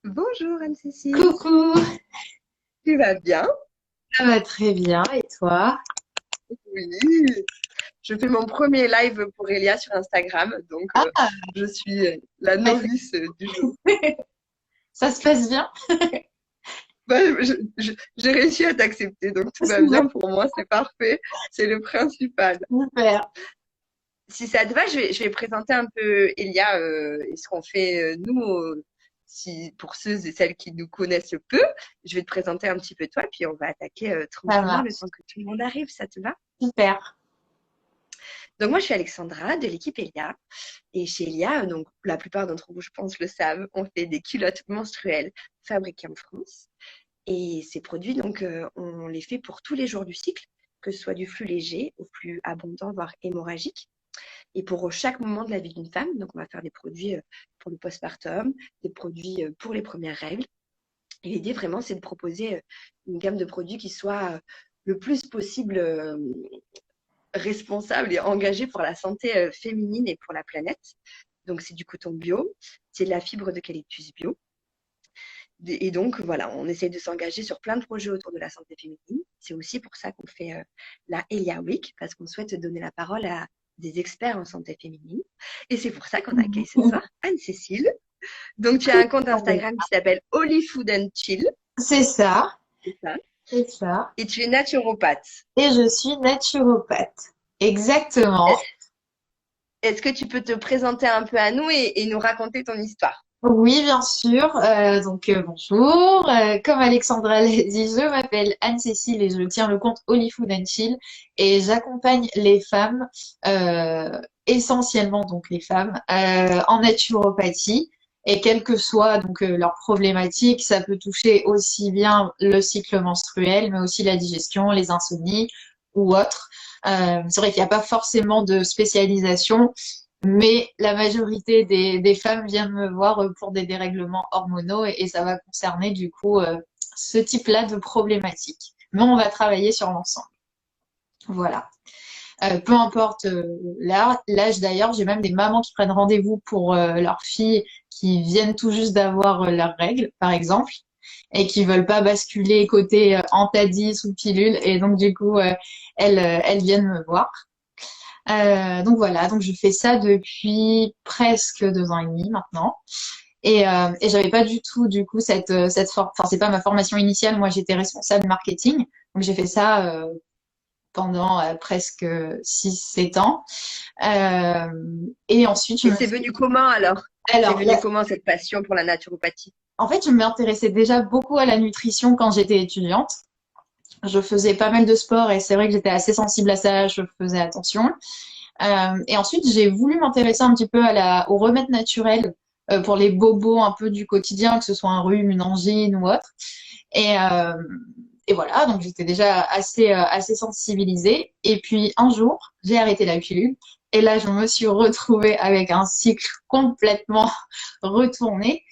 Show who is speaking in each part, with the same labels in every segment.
Speaker 1: Bonjour Anne-Cécile,
Speaker 2: Coucou,
Speaker 1: tu vas bien?
Speaker 2: ça va très bien et toi?
Speaker 1: Oui, je fais mon premier live pour Elia sur Instagram, donc
Speaker 2: Ah,
Speaker 1: je suis la
Speaker 2: ouais,
Speaker 1: novice du jour.
Speaker 2: ça se passe bien?
Speaker 1: Bah, j'ai réussi à t'accepter, donc tout va bien pour moi, c'est parfait, c'est le principal.
Speaker 2: Super.
Speaker 1: Si ça te va, je vais présenter un peu Elia et ce qu'on fait nous, pour ceux et celles qui nous connaissent peu. Je vais te présenter un petit peu toi, puis on va attaquer
Speaker 2: Ça
Speaker 1: tranquillement le
Speaker 2: marche.
Speaker 1: temps que tout le monde arrive, ça te va?
Speaker 2: Super.
Speaker 1: Donc moi, je suis Alexandra de l'équipe Elia. Et chez Elia, donc la plupart d'entre vous, je pense, le savent, on fait des culottes menstruelles fabriquées en France. Et ces produits, donc, on les fait pour tous les jours du cycle, que ce soit du flux léger au flux abondant, voire hémorragique. Et pour chaque moment de la vie d'une femme, donc on va faire des produits pour le postpartum, des produits pour les premières règles. Et l'idée vraiment, c'est de proposer une gamme de produits qui soit le plus possible responsable et engagé pour la santé féminine et pour la planète. Donc, c'est du coton bio, c'est de la fibre d'eucalyptus bio. Et donc, voilà, on essaie de s'engager sur plein de projets autour de la santé féminine. C'est aussi pour ça qu'on fait la Elia Week, parce qu'on souhaite donner la parole à des experts en santé féminine. Et c'est pour ça qu'on accueille ce soir Anne-Cécile. Donc, tu as un compte Instagram qui s'appelle Holy Food and Chill,
Speaker 2: C'est ça,
Speaker 1: c'est ça.
Speaker 2: c'est ça.
Speaker 1: Et tu es naturopathe.
Speaker 2: Et je suis naturopathe. Exactement.
Speaker 1: Est-ce est-ce que tu peux te présenter un peu à nous et nous raconter ton histoire?
Speaker 2: Oui, bien sûr. Bonjour. Comme Alexandra l'a dit, je m'appelle Anne-Cécile et je tiens le compte Holy Food and Chill et j'accompagne les femmes, essentiellement donc les femmes, en naturopathie. Et quelle que soit leur problématique, ça peut toucher aussi bien le cycle menstruel, mais aussi la digestion, les insomnies ou autres. C'est vrai qu'il n'y a pas forcément de spécialisation. Mais la majorité des femmes viennent me voir pour des dérèglements hormonaux et ça va concerner du coup ce type-là de problématique. Mais on va travailler sur l'ensemble. Voilà. Peu importe l'âge d'ailleurs, j'ai même des mamans qui prennent rendez-vous pour leurs filles qui viennent tout juste d'avoir leurs règles, par exemple, et qui veulent pas basculer côté Antadis ou pilule. Et donc du coup, elles viennent me voir. Donc voilà, donc je fais ça depuis presque 2 ans et demi maintenant. Et j'avais pas du tout du coup enfin c'est pas ma formation initiale. Moi j'étais responsable marketing, donc j'ai fait ça pendant presque 6 7 ans. Euh, et ensuite je
Speaker 1: Et
Speaker 2: me
Speaker 1: c'est venu comment alors? C'est
Speaker 2: alors
Speaker 1: venu comment cette passion pour la naturopathie?
Speaker 2: en fait je m'intéressais déjà beaucoup à la nutrition quand j'étais étudiante. Je faisais pas mal de sport et c'est vrai que j'étais assez sensible à ça. Je faisais attention. Et ensuite, j'ai voulu m'intéresser un petit peu aux remèdes naturels pour les bobos un peu du quotidien, que ce soit un rhume, une angine ou autre. Et, euh, et voilà, donc j'étais déjà assez sensibilisée. Et puis un jour, j'ai arrêté la pilule. Et là, je me suis retrouvée avec un cycle complètement retourné.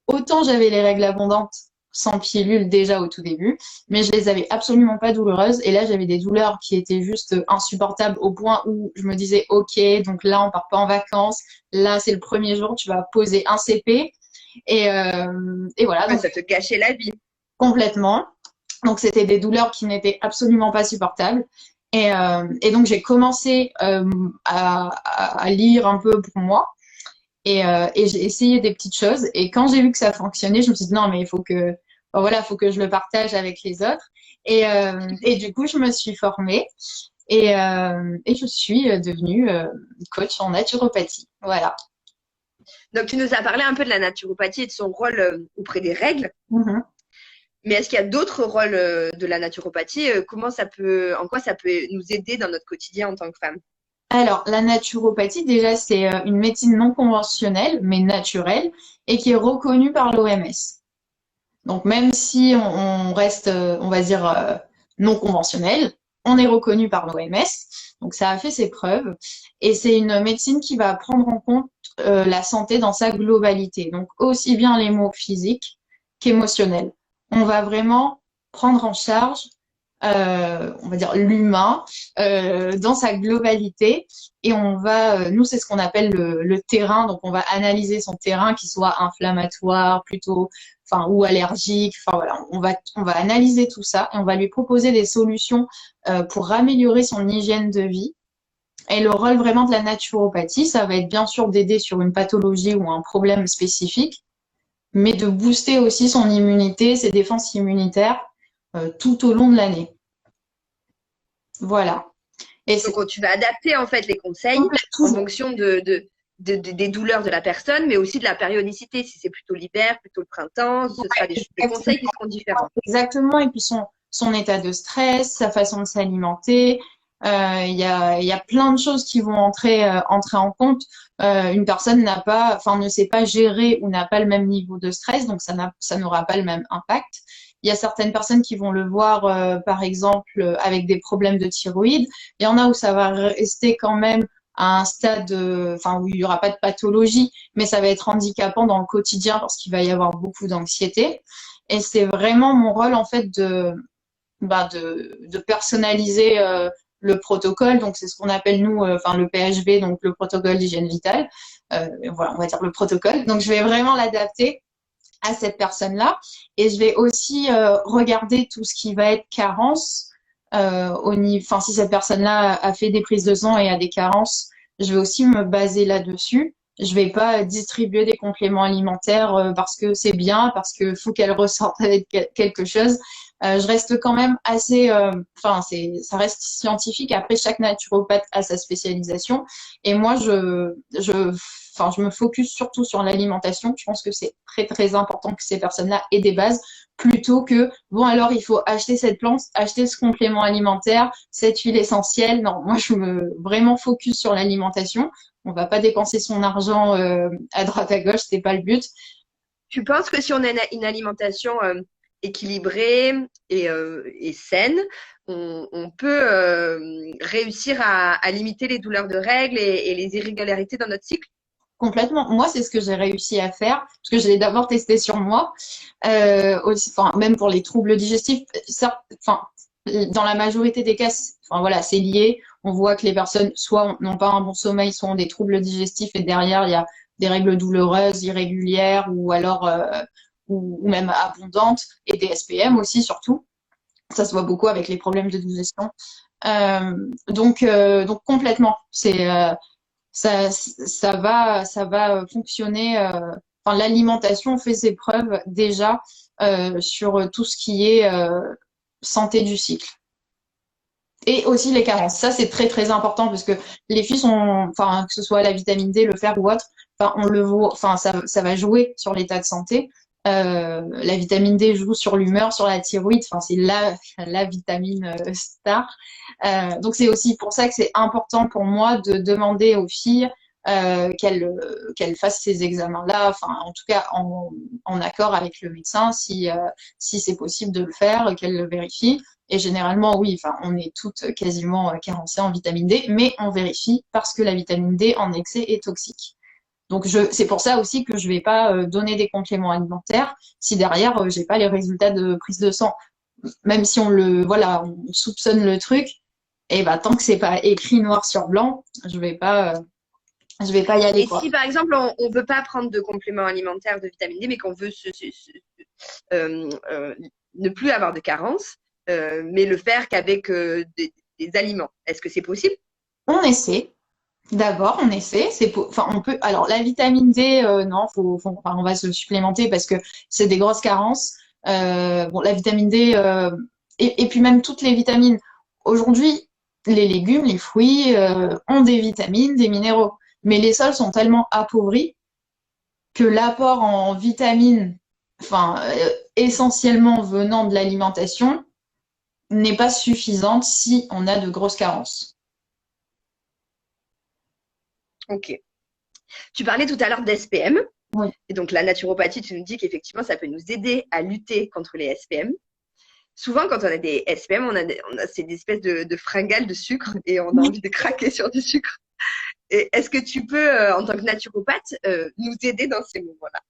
Speaker 2: Autant j'avais les règles abondantes sans pilule déjà au tout début, mais je les avais absolument pas douloureuses. Et là, j'avais des douleurs qui étaient juste insupportables au point où je me disais, OK, donc là, on part pas en vacances. Là, c'est le premier jour, tu vas poser un CP. Et voilà,
Speaker 1: Ouais,
Speaker 2: donc
Speaker 1: ça te gâchait la vie.
Speaker 2: complètement. Donc, c'était des douleurs qui n'étaient absolument pas supportables. Et donc, j'ai commencé à lire un peu pour moi. Et j'ai essayé des petites choses. Et quand j'ai vu que ça fonctionnait, je me suis dit non, mais il faut que, bon, voilà, faut que je le partage avec les autres. Et du coup, je me suis formée et je suis devenue coach en naturopathie. Voilà.
Speaker 1: Donc, tu nous as parlé un peu de la naturopathie et de son rôle auprès des règles.
Speaker 2: Mhm.
Speaker 1: Mais est-ce qu'il y a d'autres rôles de la naturopathie? En quoi ça peut nous aider dans notre quotidien en tant que femme?
Speaker 2: Alors, la naturopathie, déjà, c'est une médecine non conventionnelle, mais naturelle, et qui est reconnue par l'OMS. Donc même si on reste, on va dire, non conventionnel, on est reconnu par l'OMS. Donc ça a fait ses preuves. Et c'est une médecine qui va prendre en compte la santé dans sa globalité. Donc aussi bien les maux physiques qu'émotionnels. On va vraiment prendre en charge, on va dire, l'humain dans sa globalité. Et on va, nous, c'est ce qu'on appelle le terrain. Donc on va analyser son terrain qui soit inflammatoire, plutôt enfin ou allergique. Enfin voilà, on va analyser tout ça et on va lui proposer des solutions pour améliorer son hygiène de vie. Et le rôle vraiment de la naturopathie, ça va être bien sûr d'aider sur une pathologie ou un problème spécifique, mais de booster aussi son immunité, ses défenses immunitaires tout au long de l'année. Voilà. Et c'est
Speaker 1: Donc, tu vas adapter en fait les conseils en
Speaker 2: toujours.
Speaker 1: fonction des douleurs de la personne, mais aussi de la périodicité. Si c'est plutôt l'hiver, plutôt le printemps, ce sera des conseils qui seront différents.
Speaker 2: Exactement. Et puis son état de stress, sa façon de s'alimenter. Il y a plein de choses qui vont entrer en compte. Une personne ne sait pas gérer ou n'a pas le même niveau de stress, donc ça n'aura pas le même impact. Il y a certaines personnes qui vont le voir, par exemple, avec des problèmes de thyroïde. Il y en a où ça va rester quand même à un stade, où il y aura pas de pathologie, mais ça va être handicapant dans le quotidien parce qu'il va y avoir beaucoup d'anxiété. Et c'est vraiment mon rôle, en fait, de personnaliser le protocole. Donc, c'est ce qu'on appelle, nous, le PHV, donc le protocole d'hygiène vitale. Voilà, on va dire le protocole. Donc, je vais vraiment l'adapter à cette personne-là. Et je vais aussi regarder tout ce qui va être carence au niveau, enfin, si cette personne-là a fait des prises de sang et a des carences, je vais aussi me baser là-dessus. Je vais pas distribuer des compléments alimentaires parce que c'est bien, parce que faut qu'elle ressorte avec quelque chose. Je reste quand même assez, ça reste scientifique. Après, chaque naturopathe a sa spécialisation. Et moi, je me focus surtout sur l'alimentation. Je pense que c'est très, très important que ces personnes-là aient des bases plutôt que, bon, alors, il faut acheter cette plante, acheter ce complément alimentaire, cette huile essentielle. Non, moi, je me vraiment focus sur l'alimentation. On va pas dépenser son argent à droite à gauche, c'est pas le but.
Speaker 1: Tu penses que si on a une alimentation équilibrée et saine, on peut réussir à limiter les douleurs de règles et les irrégularités dans notre cycle?
Speaker 2: Complètement. Moi, c'est ce que j'ai réussi à faire, parce que je l'ai d'abord testé sur moi, aussi, enfin, même pour les troubles digestifs. Ça, enfin, dans la majorité des cas, voilà, c'est lié. On voit que les personnes soit n'ont pas un bon sommeil, soit ont des troubles digestifs, et derrière, il y a des règles douloureuses, irrégulières, ou alors, ou même abondantes, et des SPM aussi, surtout. Ça se voit beaucoup avec les problèmes de digestion. Donc complètement. Ça va fonctionner. Enfin, l'alimentation fait ses preuves déjà sur tout ce qui est santé du cycle. Et aussi les carences. Ça, c'est très très important parce que les filles sont, enfin, que ce soit la vitamine D, le fer ou autre, enfin, on le voit, enfin, ça va jouer sur l'état de santé. La vitamine D joue sur l'humeur, sur la thyroïde. Enfin, c'est la vitamine star. Donc, c'est aussi pour ça que c'est important pour moi de demander aux filles qu'elles fassent ces examens-là. Enfin, en tout cas, en accord avec le médecin, si c'est possible de le faire, qu'elles le vérifient. Et généralement, oui, enfin, on est toutes quasiment carencées en vitamine D, mais on vérifie parce que la vitamine D en excès est toxique. Donc, c'est pour ça aussi que je vais pas donner des compléments alimentaires si derrière j'ai pas les résultats de prise de sang. Même si voilà, on soupçonne le truc, et bah tant que c'est pas écrit noir sur blanc, je vais pas y aller
Speaker 1: Et
Speaker 2: quoi.
Speaker 1: si par exemple on ne veut pas prendre de compléments alimentaires de vitamine D, mais qu'on veut ne plus avoir de carence, mais le faire qu'avec des aliments, est-ce que c'est possible?
Speaker 2: On essaie. D'abord, on essaie. Enfin, on peut. Alors, la vitamine D, non, enfin, on va se supplémenter parce que c'est des grosses carences. Bon, la vitamine D et puis même toutes les vitamines. Aujourd'hui, les légumes, les fruits ont des vitamines, des minéraux, mais les sols sont tellement appauvris que l'apport en vitamines, enfin, essentiellement venant de l'alimentation, n'est pas suffisante si on a de grosses carences.
Speaker 1: Ok. Tu parlais tout à l'heure d'SPM.
Speaker 2: Oui.
Speaker 1: Et donc, la naturopathie, tu nous dis qu'effectivement, ça peut nous aider à lutter contre les SPM. Souvent, quand on a des SPM, on a ces espèces de fringales de sucre et on a envie de craquer sur du sucre. Et est-ce que tu peux, en tant que naturopathe, nous aider dans ces moments-là?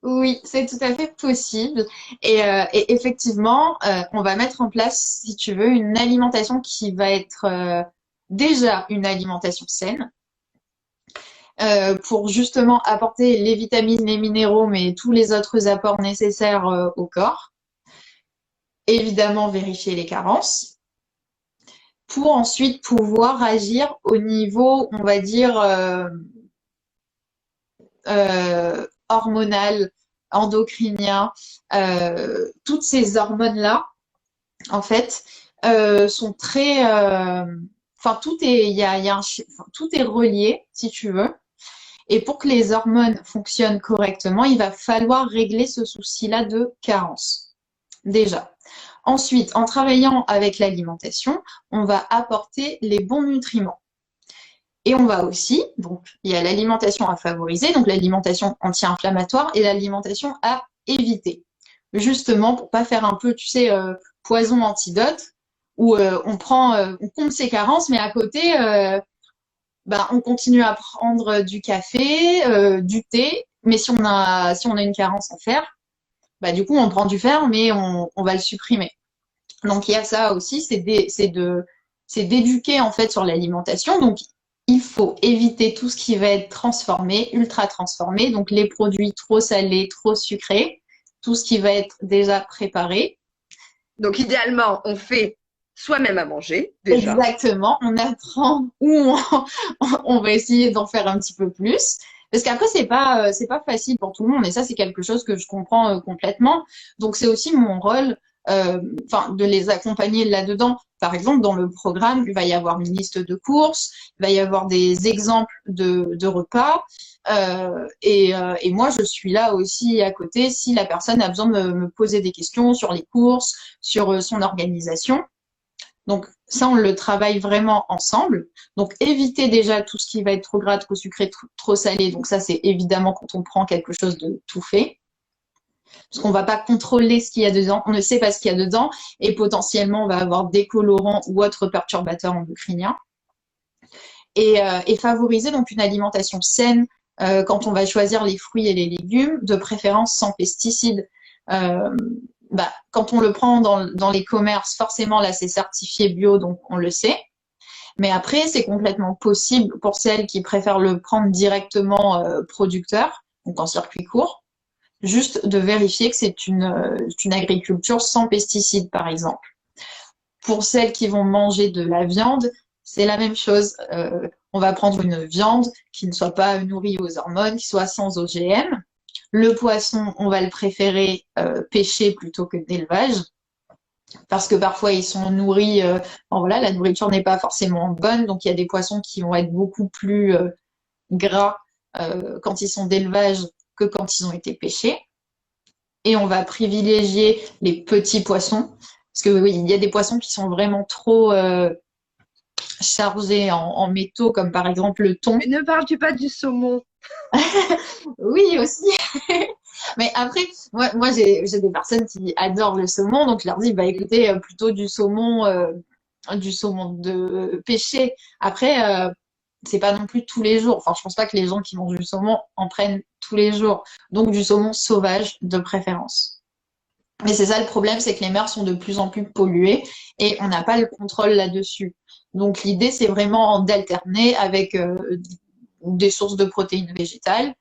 Speaker 2: Oui, c'est tout à fait possible. Et effectivement, on va mettre en place, si tu veux, une alimentation qui va être déjà une alimentation saine, pour justement apporter les vitamines, les minéraux, mais tous les autres apports nécessaires au corps. Évidemment, vérifier les carences pour ensuite pouvoir agir au niveau, on va dire, hormonal, endocrinien. Toutes ces hormones-là, en fait, sont très... Enfin, tout est, il y a tout est relié, si tu veux. Et pour que les hormones fonctionnent correctement, il va falloir régler ce souci-là de carence. Déjà. Ensuite, en travaillant avec l'alimentation, on va apporter les bons nutriments. Et on va aussi, donc il y a l'alimentation à favoriser, donc l'alimentation anti-inflammatoire et l'alimentation à éviter. Justement, pour pas faire un peu, tu sais, poison antidote, où on compte ses carences, mais à côté, on continue à prendre du café, du thé, mais si on a une carence en fer, du coup, on prend du fer, mais on va le supprimer. Donc, il y a ça aussi, c'est d'éduquer en fait sur l'alimentation. Donc, il faut éviter tout ce qui va être transformé, ultra transformé, donc les produits trop salés, trop sucrés, tout ce qui va être déjà préparé.
Speaker 1: Donc, idéalement, on fait soi-même à manger, déjà.
Speaker 2: Exactement, on apprend ou on va essayer d'en faire un petit peu plus. Parce qu'après, c'est pas facile pour tout le monde, et ça, c'est quelque chose que je comprends complètement. Donc, c'est aussi mon rôle, de les accompagner là-dedans. Par exemple, dans le programme, il va y avoir une liste de courses, il va y avoir des exemples de repas, et moi, je suis là aussi à côté si la personne a besoin de me poser des questions sur les courses, sur son organisation. Donc ça, on le travaille vraiment ensemble. Donc éviter déjà tout ce qui va être trop gras, trop sucré, trop salé. Donc ça, c'est évidemment quand on prend quelque chose de tout fait. Parce qu'on ne va pas contrôler ce qu'il y a dedans. On ne sait pas ce qu'il y a dedans. Et potentiellement, on va avoir des colorants ou autres perturbateurs endocriniens. Et favoriser donc une alimentation saine quand on va choisir les fruits et les légumes, de préférence sans pesticides. Quand on le prend dans les commerces, forcément, là, c'est certifié bio, donc on le sait. Mais après, c'est complètement possible pour celles qui préfèrent le prendre directement producteur, donc en circuit court, juste de vérifier que c'est une agriculture sans pesticides, par exemple. Pour celles qui vont manger de la viande, c'est la même chose. On va prendre une viande qui ne soit pas nourrie aux hormones, qui soit sans OGM. Le poisson, on va le préférer pêché plutôt que d'élevage, parce que parfois ils sont nourris, la nourriture n'est pas forcément bonne, donc il y a des poissons qui vont être beaucoup plus gras quand ils sont d'élevage que quand ils ont été pêchés. Et on va privilégier les petits poissons, parce que oui, il y a des poissons qui sont vraiment trop chargés en métaux, comme par exemple le thon.
Speaker 1: Mais ne parles-tu pas du saumon?
Speaker 2: Oui, aussi. Mais après, moi j'ai des personnes qui adorent le saumon, donc je leur dis, écoutez, plutôt du saumon de pêché. Après, c'est pas non plus tous les jours. Enfin, je pense pas que les gens qui mangent du saumon en prennent tous les jours. Donc du saumon sauvage de préférence. Mais c'est ça le problème, c'est que les mers sont de plus en plus polluées et on n'a pas le contrôle là-dessus. Donc l'idée, c'est vraiment d'alterner avec des sources de protéines végétales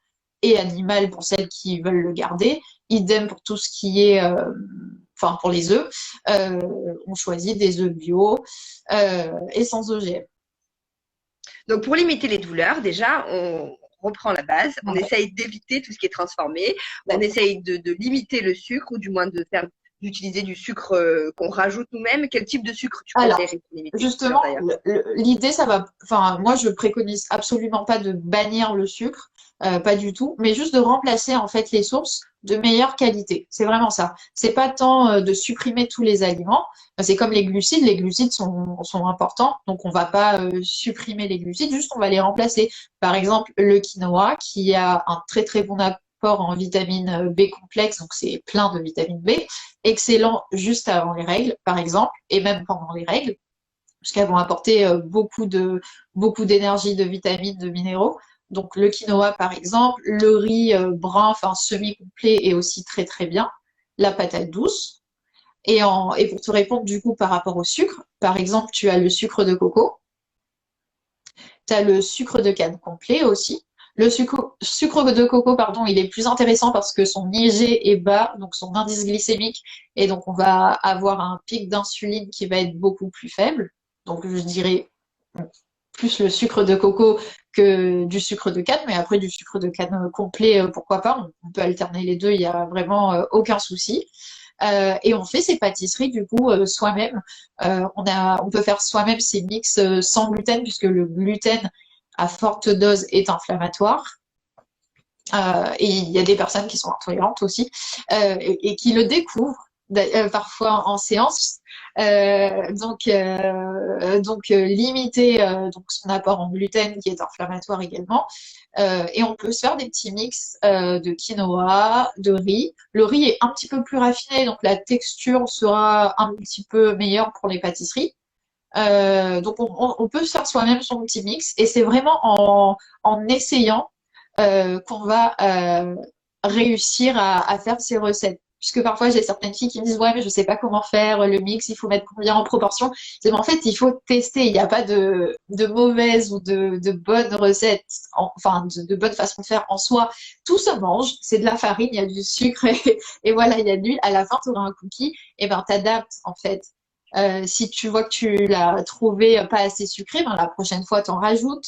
Speaker 2: et animales pour celles qui veulent le garder. Idem pour tout ce qui est, pour les œufs. On choisit des œufs bio et sans OGM.
Speaker 1: Donc, pour limiter les douleurs, déjà, on reprend la base. On essaye d'éviter tout ce qui est transformé. On essaye de limiter le sucre ou du moins d'utiliser du sucre qu'on rajoute nous-mêmes. Quel type de sucre tu conseillerais pour limiter?
Speaker 2: Justement, l'idée, moi, je préconise absolument pas de bannir le sucre, pas du tout, mais juste de remplacer en fait les sources de meilleure qualité. C'est vraiment ça. C'est pas tant de supprimer tous les aliments. C'est comme les glucides. Les glucides sont importants, donc on va pas supprimer les glucides, juste on va les remplacer. Par exemple, le quinoa qui a un très très bon apport en vitamine B complexe, donc c'est plein de vitamine B, excellent juste avant les règles, par exemple, et même pendant les règles, parce qu'elles vont apporter beaucoup d'énergie, de vitamines, de minéraux. Donc le quinoa par exemple, le riz brun, semi-complet est aussi très très bien, la patate douce. Et pour te répondre du coup par rapport au sucre, par exemple tu as le sucre de coco, tu as le sucre de canne complet aussi. Le sucre de coco, pardon, il est plus intéressant parce que son IG est bas, donc son indice glycémique, et donc on va avoir un pic d'insuline qui va être beaucoup plus faible. Donc je dirais plus le sucre de coco que du sucre de canne, mais après du sucre de canne complet, pourquoi pas, on peut alterner les deux, il y a vraiment aucun souci. Et on fait ces pâtisseries du coup soi-même. On peut faire soi-même ces mix sans gluten puisque le gluten à forte dose est inflammatoire. Et il y a des personnes qui sont intolérantes aussi et qui le découvrent parfois en séance. Limiter donc son apport en gluten qui est inflammatoire également. Et on peut se faire des petits mix de quinoa, de riz. Le riz est un petit peu plus raffiné, donc la texture sera un petit peu meilleure pour les pâtisseries. On peut se faire soi-même son petit mix et c'est vraiment en essayant qu'on va réussir à faire ces recettes. Puisque parfois j'ai certaines filles qui me disent ouais mais je sais pas comment faire le mix, il faut mettre combien en proportion. Mais en fait il faut tester, il n'y a pas de mauvaise ou de bonnes recettes, de bonnes façons de faire en soi. Tout se mange, c'est de la farine, il y a du sucre et voilà, il y a de l'huile. À la fin tu auras un cookie, et ben t'adaptes en fait. Si tu vois que tu l'as trouvé pas assez sucré, ben la prochaine fois t'en rajoutes.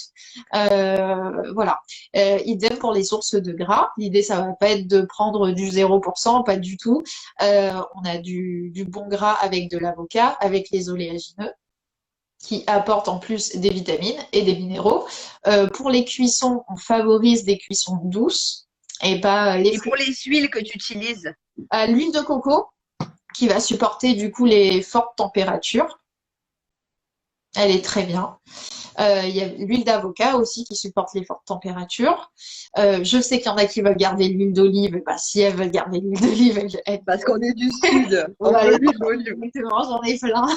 Speaker 2: Voilà. Idem pour les sources de gras. L'idée, ça va pas être de prendre du 0%, pas du tout. On a du bon gras avec de l'avocat, avec les oléagineux, qui apportent en plus des vitamines et des minéraux. Pour les cuissons, on favorise des cuissons douces et pas les
Speaker 1: Et pour les huiles que tu utilises?
Speaker 2: l'huile de coco, qui va supporter du coup les fortes températures. Elle est très bien. Il y a l'huile d'avocat aussi qui supporte les fortes températures. Je sais qu'il y en a qui veulent garder l'huile d'olive. Bah, si elles veulent garder l'huile d'olive,
Speaker 1: Parce qu'on est du sud. On
Speaker 2: voilà,
Speaker 1: veut l'huile d'olive.
Speaker 2: exactement, j'en ai plein.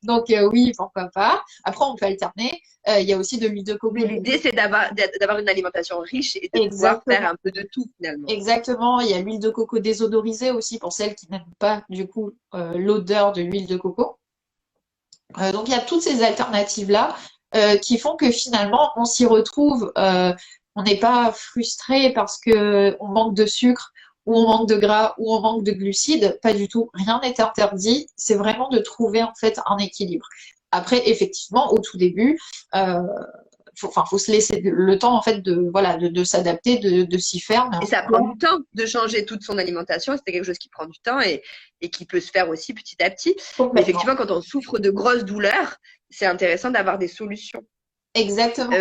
Speaker 2: Donc oui, pourquoi pas. Après, on peut alterner. Il y a aussi de l'huile de coco.
Speaker 1: Mais l'idée, c'est d'avoir une alimentation riche et de pouvoir
Speaker 2: Exactement.
Speaker 1: faire un peu de tout finalement.
Speaker 2: Exactement. Il y a l'huile de coco désodorisée aussi pour celles qui n'aiment pas du coup l'odeur de l'huile de coco. Donc il y a toutes ces alternatives-là qui font que finalement on s'y retrouve. On n'est pas frustré parce que on manque de sucre ou on manque de gras ou on manque de glucides. Pas du tout. Rien n'est interdit. C'est vraiment de trouver en fait un équilibre. Après, effectivement, au tout début, faut se laisser le temps en fait de s'adapter, de s'y faire.
Speaker 1: Et ça prend du temps de changer toute son alimentation. C'est quelque chose qui prend du temps et qui peut se faire aussi petit à petit. Mais effectivement, quand on souffre de grosses douleurs, c'est intéressant d'avoir des solutions.
Speaker 2: Exactement.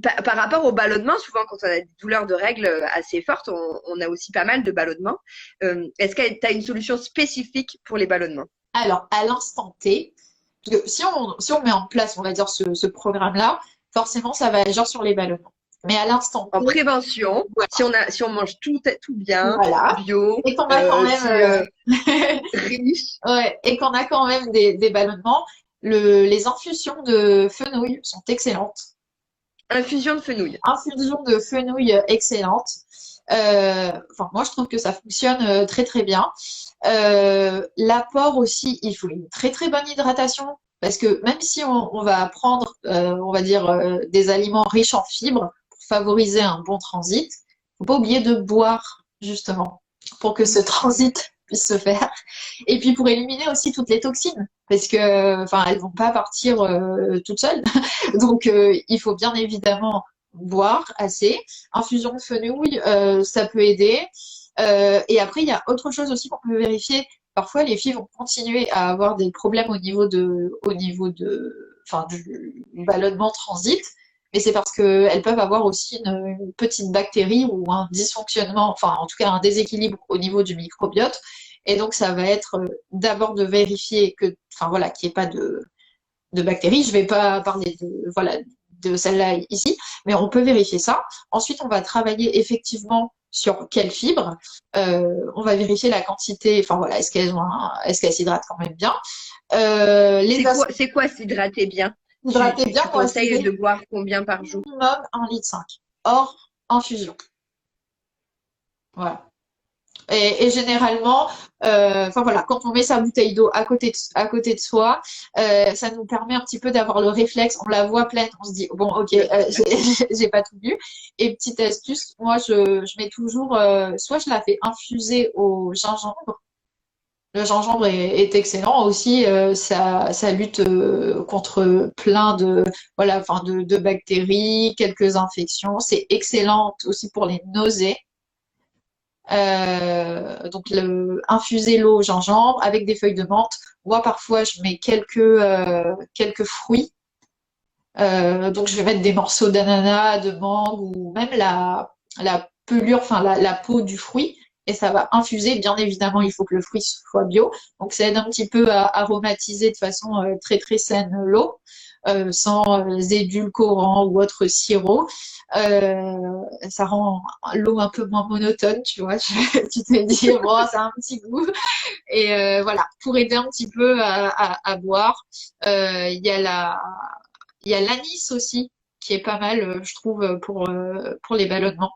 Speaker 1: Par rapport au ballonnement, souvent quand on a des douleurs de règles assez fortes, on a aussi pas mal de ballonnements. Est-ce que tu as une solution spécifique pour les ballonnements?
Speaker 2: Alors, à l'instant T, si on met en place, on va dire, ce programme-là, forcément, ça va agir sur les ballonnements. Mais à l'instant
Speaker 1: En
Speaker 2: T,
Speaker 1: prévention,
Speaker 2: voilà.
Speaker 1: si on mange tout bien,
Speaker 2: Voilà.
Speaker 1: bio,
Speaker 2: Et qu'on a quand même
Speaker 1: riche.
Speaker 2: ouais, et qu'on a quand même des ballonnements, les infusions de fenouil sont excellentes.
Speaker 1: Infusion de fenouil.
Speaker 2: Infusion de fenouil excellente. Moi, je trouve que ça fonctionne très très bien. L'apport aussi, il faut une très très bonne hydratation parce que même si on va prendre, on va dire, des aliments riches en fibres pour favoriser un bon transit, faut pas oublier de boire justement pour que ce transit puisse se faire. Et puis pour éliminer aussi toutes les toxines parce que, elles vont pas partir toutes seules. Donc, il faut bien évidemment boire assez. Infusion de fenouil, ça peut aider. Et après, il y a autre chose aussi qu'on peut vérifier. Parfois, les filles vont continuer à avoir des problèmes du ballonnement transit, mais c'est parce qu'elles peuvent avoir aussi une petite bactérie ou un dysfonctionnement, en tout cas un déséquilibre au niveau du microbiote. Et donc, ça va être d'abord de vérifier qu'il n'y ait pas de bactéries. Je ne vais pas parler de celle-là ici, mais on peut vérifier ça. Ensuite, on va travailler effectivement sur quelles fibres. On va vérifier la quantité. Est-ce qu'elles s'hydratent quand même bien.
Speaker 1: C'est quoi s'hydrater bien?
Speaker 2: S'hydrater bien,
Speaker 1: tu conseilles de boire combien par jour?
Speaker 2: Minimum 1,5 litre hors infusion. Voilà. Et généralement, enfin voilà, quand on met sa bouteille d'eau à côté de soi, ça nous permet un petit peu d'avoir le réflexe. On la voit pleine, on se dit bon, ok, j'ai pas tout bu. Et petite astuce, moi je mets toujours, soit je la fais infuser au gingembre. Le gingembre est excellent aussi, ça lutte contre plein de voilà, enfin de bactéries, quelques infections. C'est excellent aussi pour les nausées. Donc infuser l'eau au gingembre avec des feuilles de menthe. Moi parfois je mets quelques fruits. Donc je vais mettre des morceaux d'ananas, de mangue ou même la pelure, enfin la peau du fruit. Et ça va infuser. Bien évidemment, il faut que le fruit soit bio. Donc ça aide un petit peu à aromatiser de façon très très saine l'eau, sans édulcorants ou autres sirops. Ça rend l'eau un peu moins monotone, tu vois. Tu te dis, bon, ça a un petit goût. Et voilà, pour aider un petit peu à boire, il y a il y a l'anis aussi, qui est pas mal, je trouve, pour les ballonnements.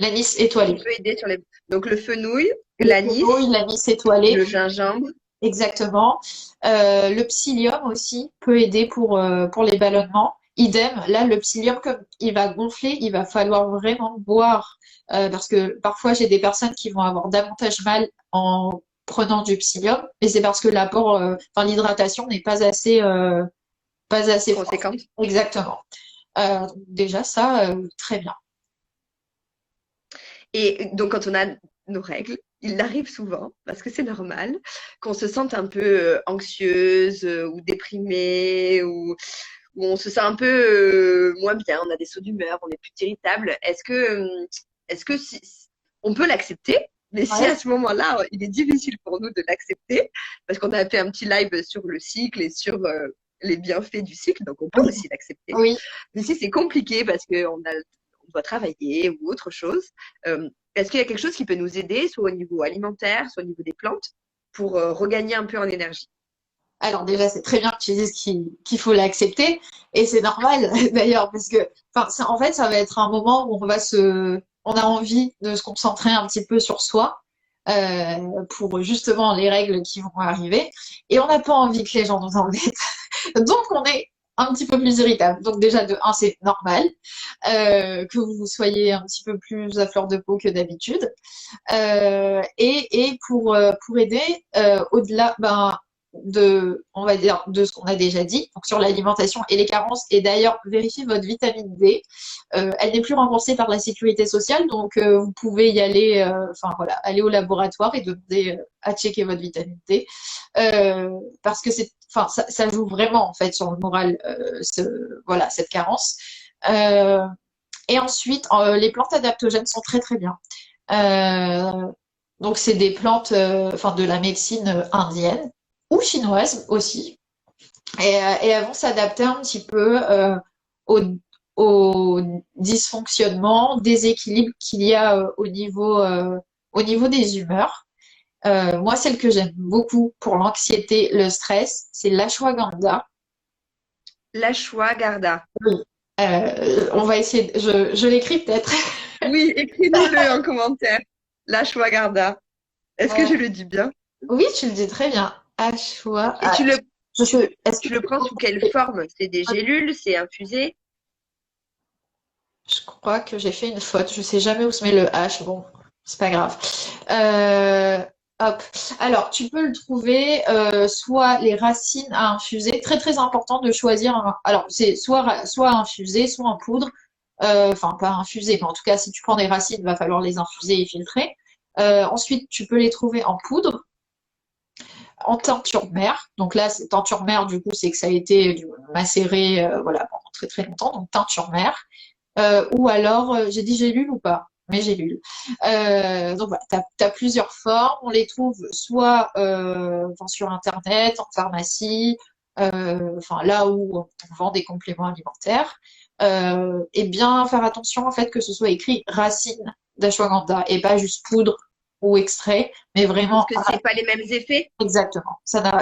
Speaker 2: L'anis
Speaker 1: Qui
Speaker 2: étoilé.
Speaker 1: peut aider sur les... Donc le fenouil,
Speaker 2: Le
Speaker 1: l'anis,
Speaker 2: fenouil, l'anis étoilé,
Speaker 1: le gingembre.
Speaker 2: exactement. Le psyllium aussi peut aider pour les ballonnements. Idem, là, le psyllium, comme il va gonfler, il va falloir vraiment boire. Parce que parfois, j'ai des personnes qui vont avoir davantage mal en prenant du psyllium, mais c'est parce que l'apport, enfin, l'hydratation n'est pas assez forte.
Speaker 1: Conséquente.
Speaker 2: Exactement. Donc déjà, ça, très bien.
Speaker 1: Et donc, quand on a nos règles, il arrive souvent, parce que c'est normal, qu'on se sente un peu anxieuse ou déprimée ou on se sent un peu moins bien, on a des sauts d'humeur, on est plus irritable. On peut l'accepter? Mais si
Speaker 2: Ouais.
Speaker 1: à ce moment-là, il est difficile pour nous de l'accepter, parce qu'on a fait un petit live sur le cycle et sur les bienfaits du cycle, donc on peut
Speaker 2: Oui.
Speaker 1: aussi l'accepter.
Speaker 2: Oui.
Speaker 1: Mais si c'est compliqué parce on doit travailler ou autre chose, est-ce qu'il y a quelque chose qui peut nous aider, soit au niveau alimentaire, soit au niveau des plantes, pour regagner un peu en énergie?
Speaker 2: Alors déjà, c'est très bien que tu dises qu'il faut l'accepter. Et c'est normal d'ailleurs, parce que enfin, en fait, ça va être un moment où on a envie de se concentrer un petit peu sur soi pour justement les règles qui vont arriver. Et on n'a pas envie que les gens nous embêtent. Donc, on est un petit peu plus irritable. Donc déjà, de un, c'est normal que vous soyez un petit peu plus à fleur de peau que d'habitude. Et pour aider, au-delà on va dire, de ce qu'on a déjà dit, donc sur l'alimentation et les carences, et d'ailleurs, vérifiez votre vitamine D. Elle n'est plus remboursée par la sécurité sociale, donc vous pouvez y aller, enfin voilà, aller au laboratoire et demander à checker votre vitamine D. Parce que enfin, ça joue vraiment en fait sur le moral, voilà, cette carence. Euh, et ensuite, les plantes adaptogènes sont très très bien. Euh, donc, c'est des plantes, enfin, de la médecine indienne ou chinoise aussi. Et elles vont s'adapter un petit peu au, au dysfonctionnement, déséquilibre qu'il y a au niveau des humeurs. Moi, celle que j'aime beaucoup pour l'anxiété, le stress, c'est l'ashwagandha.
Speaker 1: L'ashwagandha.
Speaker 2: Oui. On va essayer, je l'écris peut-être.
Speaker 1: Oui, écris-nous-le en commentaire. L'ashwagandha. Est-ce que je le dis bien?
Speaker 2: Oui, tu le dis très bien. Ashwa.
Speaker 1: Et
Speaker 2: Est-ce que
Speaker 1: tu le prends sous quelle forme? C'est des gélules, c'est infusé?
Speaker 2: je crois que j'ai fait une faute. Je sais jamais où se met le H. Bon, c'est pas grave. Euh, hop. Alors, tu peux le trouver soit les racines à infuser. Très très important de choisir. Alors, c'est soit infusé, soit en poudre. Enfin, pas infusé, mais en tout cas, si tu prends des racines, il va falloir les infuser et filtrer. Ensuite, tu peux les trouver en poudre, en teinture mère. Donc là, teinture mère, du coup, c'est que ça a été macéré voilà, pendant très très longtemps. Donc teinture mère. Ou alors, j'ai dit gélule ou pas? Mais gélule. Donc voilà, tu as plusieurs formes. On les trouve soit enfin, sur Internet, en pharmacie, enfin là où on vend des compléments alimentaires. Et bien faire attention en fait que ce soit écrit racine d'ashwagandha et pas juste poudre ou extrait, mais
Speaker 1: Parce
Speaker 2: vraiment
Speaker 1: que c'est pas les mêmes effets?
Speaker 2: exactement.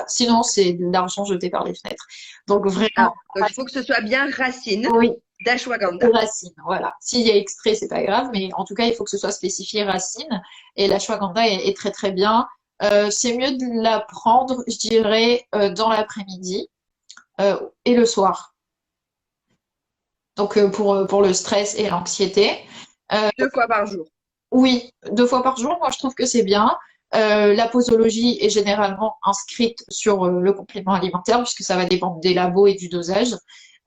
Speaker 2: Sinon c'est de l'argent jeté par les fenêtres. Donc
Speaker 1: Ah,
Speaker 2: vraiment
Speaker 1: donc il faut que ce soit bien racine.
Speaker 2: oui,
Speaker 1: d'ashwagandha.
Speaker 2: Ou racine, voilà. S'il y a extrait, c'est pas grave, mais en tout cas, il faut que ce soit spécifié racine. Et l'ashwagandha est très très bien. C'est mieux de la prendre, je dirais, dans l'après-midi et le soir. Donc pour le stress et l'anxiété. Euh,
Speaker 1: 2 fois par jour.
Speaker 2: oui, 2 fois par jour, moi je trouve que c'est bien. La posologie est généralement inscrite sur le complément alimentaire, puisque ça va dépendre des labos et du dosage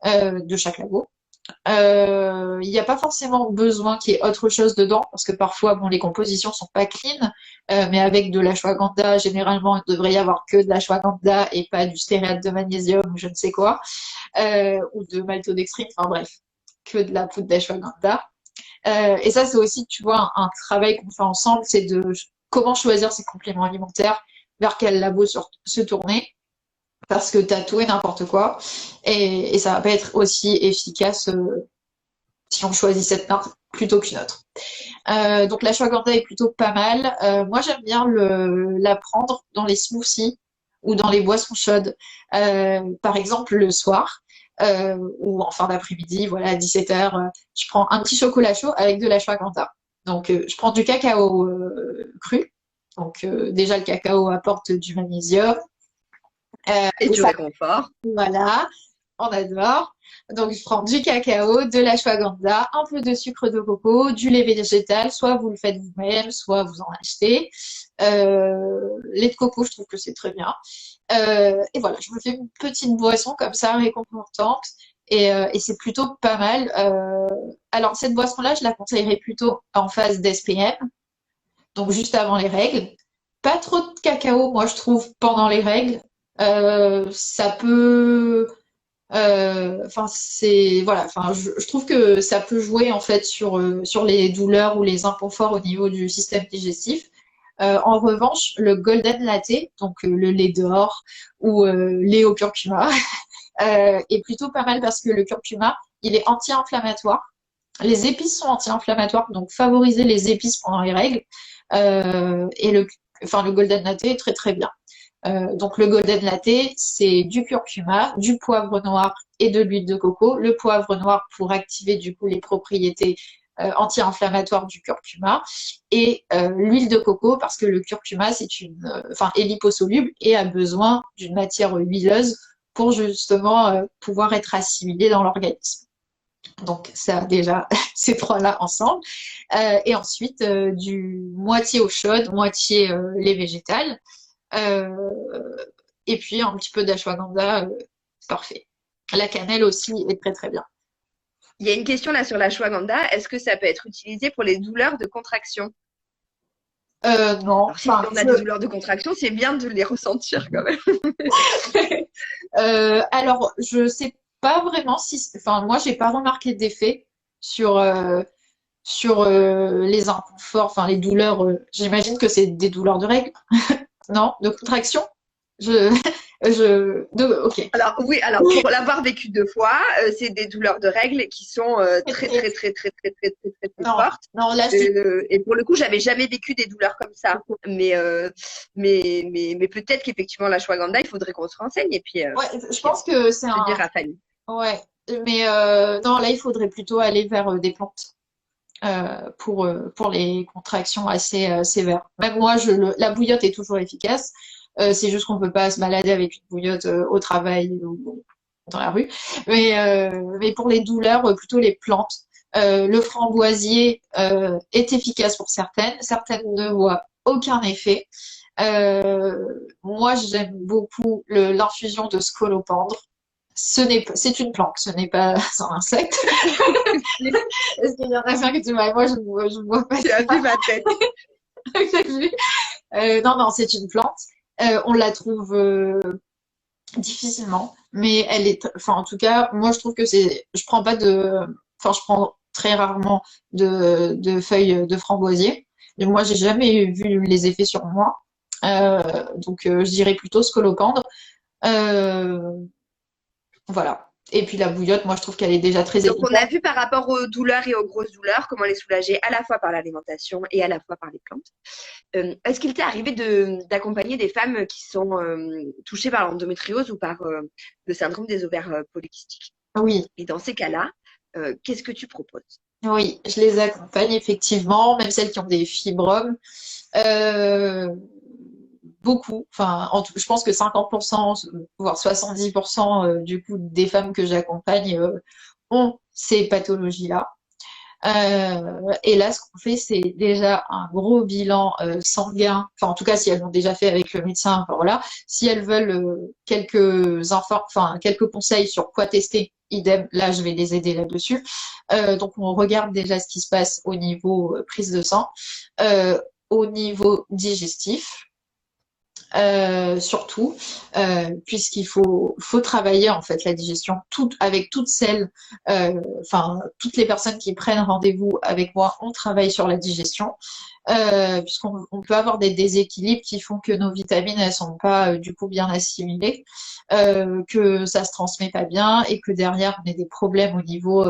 Speaker 2: de chaque labo. Il n'y a pas forcément besoin qu'il y ait autre chose dedans, parce que parfois, bon, les compositions sont pas clean, mais avec de l'ashwagandha, généralement, il devrait y avoir que de l'ashwagandha et pas du stéarate de magnésium ou je ne sais quoi, ou de maltodextrine, enfin bref, que de la poudre d'ashwagandha. Et ça, c'est aussi, tu vois, un travail qu'on fait ensemble, c'est de comment choisir ses compléments alimentaires, vers quel labo se tourner, parce que tu as tout et n'importe quoi, et ça va pas être aussi efficace si on choisit cette marque plutôt qu'une autre. Donc l'ashwagandha est plutôt pas mal. Moi, j'aime bien la prendre dans les smoothies ou dans les boissons chaudes. Par exemple, le soir ou en fin d'après-midi, voilà, à 17h, je prends un petit chocolat chaud avec de l'ashwagandha. Donc, je prends du cacao cru. Donc, déjà, le cacao apporte du magnésium.
Speaker 1: Et
Speaker 2: Et
Speaker 1: du
Speaker 2: ça,
Speaker 1: réconfort.
Speaker 2: voilà, on adore. Donc, je prends du cacao, de l'ashwagandha, un peu de sucre de coco, du lait végétal. Soit vous le faites vous-même, soit vous en achetez. Lait de coco, je trouve que c'est très bien. Et voilà, je me fais une petite boisson comme ça, réconfortante. Et c'est plutôt pas mal. Alors, cette boisson-là, je la conseillerais plutôt en phase d'SPM, donc juste avant les règles. Pas trop de cacao, moi, je trouve, pendant les règles. Ça peut enfin, c'est voilà. Enfin, je trouve que ça peut jouer en fait sur les douleurs ou les inconforts au niveau du système digestif. En revanche, le golden latte, donc le lait d'or ou lait au curcuma, est plutôt pas mal parce que le curcuma, il est anti-inflammatoire. Les épices sont anti-inflammatoires, donc favoriser les épices pendant les règles. Et le golden latte est très très bien. Donc le golden latte, c'est du curcuma, du poivre noir et de l'huile de coco. Le poivre noir pour activer du coup les propriétés anti-inflammatoires du curcuma et l'huile de coco parce que le curcuma est liposoluble et a besoin d'une matière huileuse pour justement pouvoir être assimilé dans l'organisme. Donc ça déjà ces trois-là ensemble. Et ensuite du moitié eau chaude, moitié lait végétal. Euh, et puis un petit peu d'ashwagandha, parfait. La cannelle aussi est très très bien.
Speaker 1: Il y a une question là sur l'ashwagandha. Est-ce que ça peut être utilisé pour les douleurs de contraction?
Speaker 2: Non,
Speaker 1: Alors, si
Speaker 2: enfin,
Speaker 1: on a des douleurs de contraction, c'est bien de les ressentir quand même.
Speaker 2: alors je sais pas vraiment si, enfin moi j'ai pas remarqué d'effet sur les inconforts, enfin les douleurs. J'imagine que c'est des douleurs de règles, non, de contraction. Je, ok.
Speaker 1: Alors oui, alors pour l'avoir vécu 2 fois, c'est des douleurs de règles qui sont très très très très très très très très très
Speaker 2: Non,
Speaker 1: fortes.
Speaker 2: non, là c'est.
Speaker 1: Et pour le coup, j'avais jamais vécu des douleurs comme ça. Mais peut-être qu'effectivement l'ashwagandha, il faudrait qu'on se renseigne et puis,
Speaker 2: Ouais, je pense que c'est
Speaker 1: te dire
Speaker 2: un.
Speaker 1: à Fanny.
Speaker 2: Ouais, mais non, là il faudrait plutôt aller vers des plantes. Pour les contractions assez sévères. Même moi, la bouillotte est toujours efficace. C'est juste qu'on peut pas se balader avec une bouillotte au travail ou dans la rue. Mais pour les douleurs, plutôt les plantes. Le framboisier est efficace pour certaines. Certaines ne voient aucun effet. Moi, j'aime beaucoup l'infusion de scolopendre. C'est une plante, ce n'est pas un insecte. Est-ce qu'il y en a plein que tu vois? Moi, je ne vois pas
Speaker 1: Tu as
Speaker 2: ça.
Speaker 1: vu ma tête.
Speaker 2: Non, non, c'est une plante. On la trouve difficilement, mais elle est, enfin, en tout cas, moi, je trouve que je prends pas enfin, je prends très rarement de feuilles de framboisier. Et moi, j'ai jamais vu les effets sur moi. Donc, je dirais plutôt scolopendre. Euh, voilà. Et puis la bouillotte, moi, je trouve qu'elle est déjà très
Speaker 1: Donc, on a
Speaker 2: efficace.
Speaker 1: vu par rapport aux douleurs et aux grosses douleurs, comment les soulager à la fois par l'alimentation et à la fois par les plantes. Est-ce qu'il t'est arrivé d'accompagner des femmes qui sont touchées par l'endométriose ou par le syndrome des ovaires polykystiques?
Speaker 2: Oui.
Speaker 1: Et dans ces cas-là, Qu'est-ce que tu proposes?
Speaker 2: Oui, je les accompagne effectivement, même celles qui ont des fibromes. Euh, Beaucoup, enfin, je pense que 50%, voire 70% du coup des femmes que j'accompagne ont ces pathologies-là. Et là, ce qu'on fait, c'est déjà un gros bilan sanguin. Enfin, en tout cas, si elles l'ont déjà fait avec le médecin, enfin, voilà. Si elles veulent quelques conseils sur quoi tester, idem, là, je vais les aider là-dessus. Donc, on regarde déjà ce qui se passe au niveau prise de sang, euh, au niveau digestif surtout, puisqu'il faut travailler en fait la digestion avec toutes celles, enfin toutes les personnes qui prennent rendez-vous avec moi, on travaille sur la digestion, puisqu'on peut avoir des déséquilibres qui font que nos vitamines elles sont pas du coup bien assimilées, que ça se transmet pas bien et que derrière on a des problèmes au niveau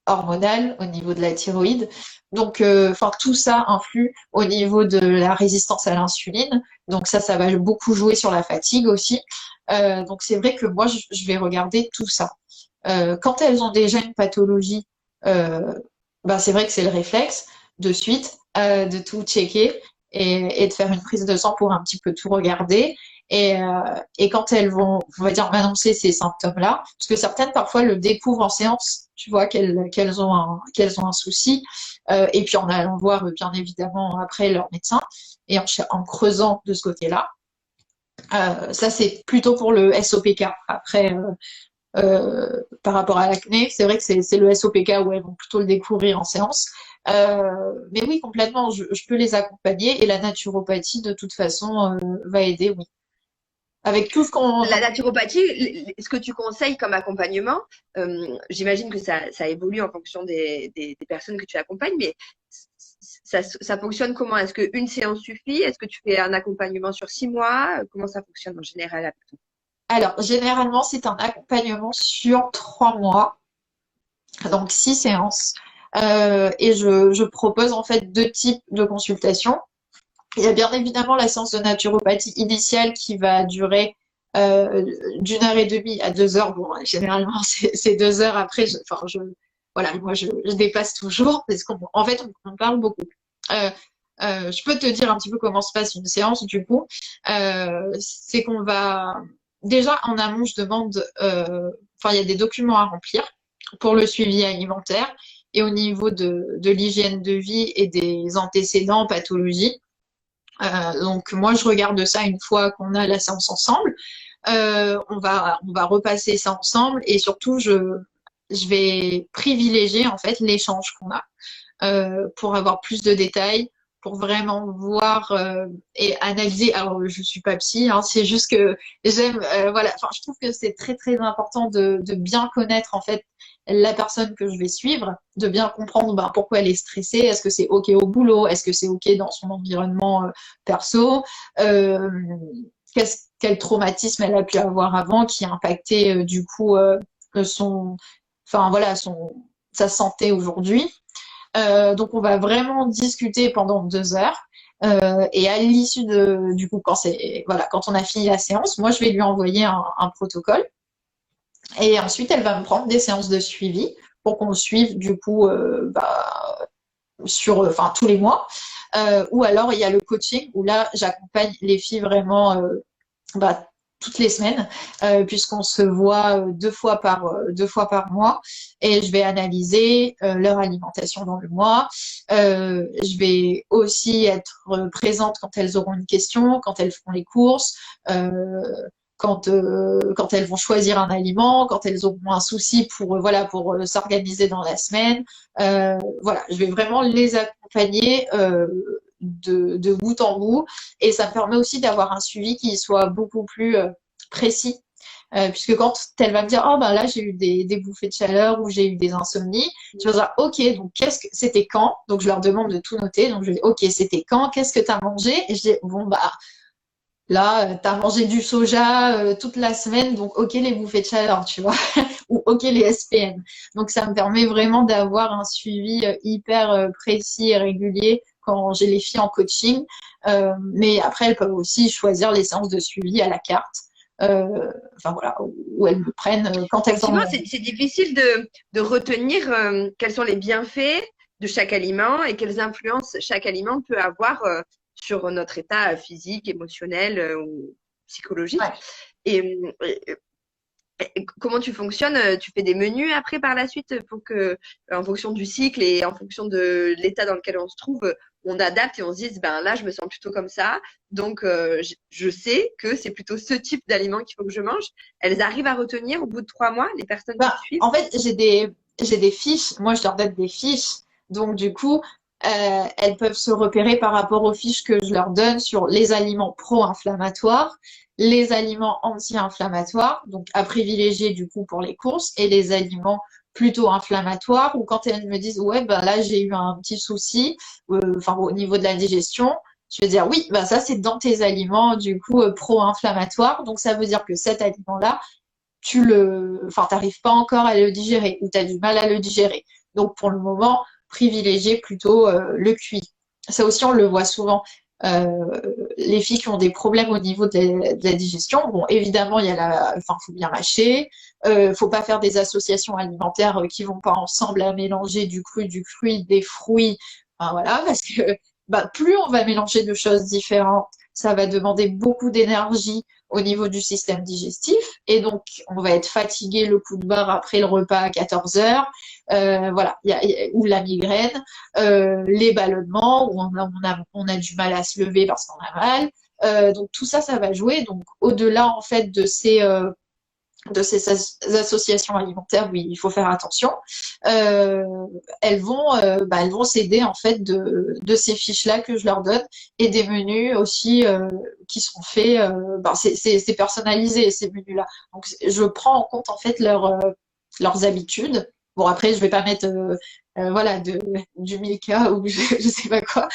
Speaker 2: hormonale, au niveau de la thyroïde. Donc, enfin, tout ça influe au niveau de la résistance à l'insuline. Donc ça va beaucoup jouer sur la fatigue aussi. Donc c'est vrai que moi, je vais regarder tout ça. Quand elles ont déjà une pathologie, euh, bah, c'est vrai que c'est le réflexe de suite de tout checker et de faire une prise de sang pour un petit peu tout regarder. Et quand elles vont, on va dire, m'annoncer ces symptômes-là, parce que certaines parfois le découvrent en séance, tu vois qu'elles ont un souci, et puis en allant voir bien évidemment après leur médecin et en creusant de ce côté-là. Ça c'est plutôt pour le SOPK. Après, par rapport à l'acné, c'est vrai que c'est le SOPK où elles vont plutôt le découvrir en séance. Mais oui, complètement, je peux les accompagner et la naturopathie de toute façon va aider, oui. Avec tout ce qu'on...
Speaker 1: La naturopathie, ce que tu conseilles comme accompagnement, j'imagine que ça évolue en fonction des personnes que tu accompagnes, mais ça fonctionne comment? Est-ce qu'une séance suffit? Est-ce que tu fais un accompagnement sur 6 mois? Comment ça fonctionne en général avec toi?
Speaker 2: Alors, généralement, c'est un accompagnement sur 3 mois, donc 6 séances. Et je propose en fait 2 types de consultations. Il y a bien évidemment la séance de naturopathie initiale qui va durer euh, d'1 heure et demie à 2 heures. Bon, généralement, c'est 2 heures. Après, voilà, moi, je dépasse toujours parce qu'en fait, on parle beaucoup. Euh, je peux te dire un petit peu comment se passe une séance, du coup. C'est qu'on va... Déjà, en amont, je demande... Enfin, il y a des documents à remplir pour le suivi alimentaire et au niveau de l'hygiène de vie et des antécédents pathologies. Donc moi je regarde ça une fois qu'on a la séance ensemble. On va repasser ça ensemble et surtout je vais privilégier en fait l'échange qu'on a pour avoir plus de détails, pour vraiment voir et analyser. Alors je suis pas psy, hein, c'est juste que j'aime voilà. Enfin je trouve que c'est très très important de bien connaître en fait la personne que je vais suivre, de bien comprendre ben, pourquoi elle est stressée, est-ce que c'est OK au boulot, est-ce que c'est OK dans son environnement perso, euh, quel traumatisme elle a pu avoir avant qui a impacté du coup son, enfin voilà, sa santé aujourd'hui. Donc on va vraiment discuter pendant 2 heures. Et à l'issue du coup, quand on a fini la séance, moi je vais lui envoyer un protocole et ensuite, elle va me prendre des séances de suivi pour qu'on suive du coup enfin tous les mois. Ou alors il y a le coaching où là j'accompagne les filles vraiment bah, toutes les semaines puisqu'on se voit 2 fois par mois et je vais analyser leur alimentation dans le mois. Je vais aussi être présente quand elles auront une question, quand elles font les courses. Quand elles vont choisir un aliment, quand elles auront un souci pour s'organiser dans la semaine. Voilà, je vais vraiment les accompagner de bout en bout et ça me permet aussi d'avoir un suivi qui soit beaucoup plus précis. Puisque quand elle va me dire, oh ben là j'ai eu des bouffées de chaleur ou j'ai eu des insomnies, je vais dire, ok, donc c'était quand? Donc je leur demande de tout noter. Donc je dis, ok, c'était quand? Qu'est-ce que tu as mangé? Et je dis, bon bah là, tu as mangé du soja toute la semaine, donc ok les bouffées de chaleur, tu vois, ou ok les SPM. Donc ça me permet vraiment d'avoir un suivi hyper précis et régulier quand j'ai les filles en coaching. Mais après, elles peuvent aussi choisir les séances de suivi à la carte. enfin voilà, où elles le prennent quand elles en
Speaker 1: Effectivement,
Speaker 2: ont.
Speaker 1: c'est difficile de retenir quels sont les bienfaits de chaque aliment et quelles influences chaque aliment peut avoir sur notre état physique, émotionnel ou psychologique.
Speaker 2: Ouais.
Speaker 1: Et, comment tu fonctionnes? Tu fais des menus après par la suite pour que, en fonction du cycle et en fonction de l'état dans lequel on se trouve, on adapte et on se dise, ben là, je me sens plutôt comme ça. Donc, je sais que c'est plutôt ce type d'aliment qu'il faut que je mange. Elles arrivent à retenir au bout de 3 mois, les personnes qui te suivent.
Speaker 2: En fait, j'ai des fiches. Moi, je leur donne des fiches. Donc, du coup, elles peuvent se repérer par rapport aux fiches que je leur donne sur les aliments pro-inflammatoires, les aliments anti-inflammatoires, donc à privilégier du coup pour les courses, et les aliments plutôt inflammatoires, ou quand elles me disent, ouais, ben là, j'ai eu un petit souci, enfin, au niveau de la digestion, je vais dire, oui, bah ça, c'est dans tes aliments, du coup, pro-inflammatoires. Donc, ça veut dire que cet aliment-là, enfin, t'arrives pas encore à le digérer ou tu as du mal à le digérer. Donc, pour le moment, privilégier plutôt le cuit. Ça aussi, on le voit souvent. Euh, les filles qui ont des problèmes au niveau de la digestion, bon, évidemment, enfin, faut bien mâcher. Faut pas faire des associations alimentaires qui vont pas ensemble à mélanger du cru, du cuit, des fruits. Enfin, voilà, parce que bah, plus on va mélanger de choses différentes, ça va demander beaucoup d'énergie au niveau du système digestif. Et donc, on va être fatigué le coup de barre après le repas à 14 heures. Voilà, ou la migraine, les ballonnements, où on a du mal à se lever parce qu'on a mal. Donc, tout ça, ça va jouer. Donc, au-delà, en fait, de ces associations alimentaires, oui, il faut faire attention. Euh, elles vont s'aider en fait de ces fiches-là que je leur donne et des menus aussi qui sont faits. C'est personnalisé ces menus-là. Donc je prends en compte en fait leurs habitudes. Bon après je vais pas mettre voilà du Milka ou je sais pas quoi,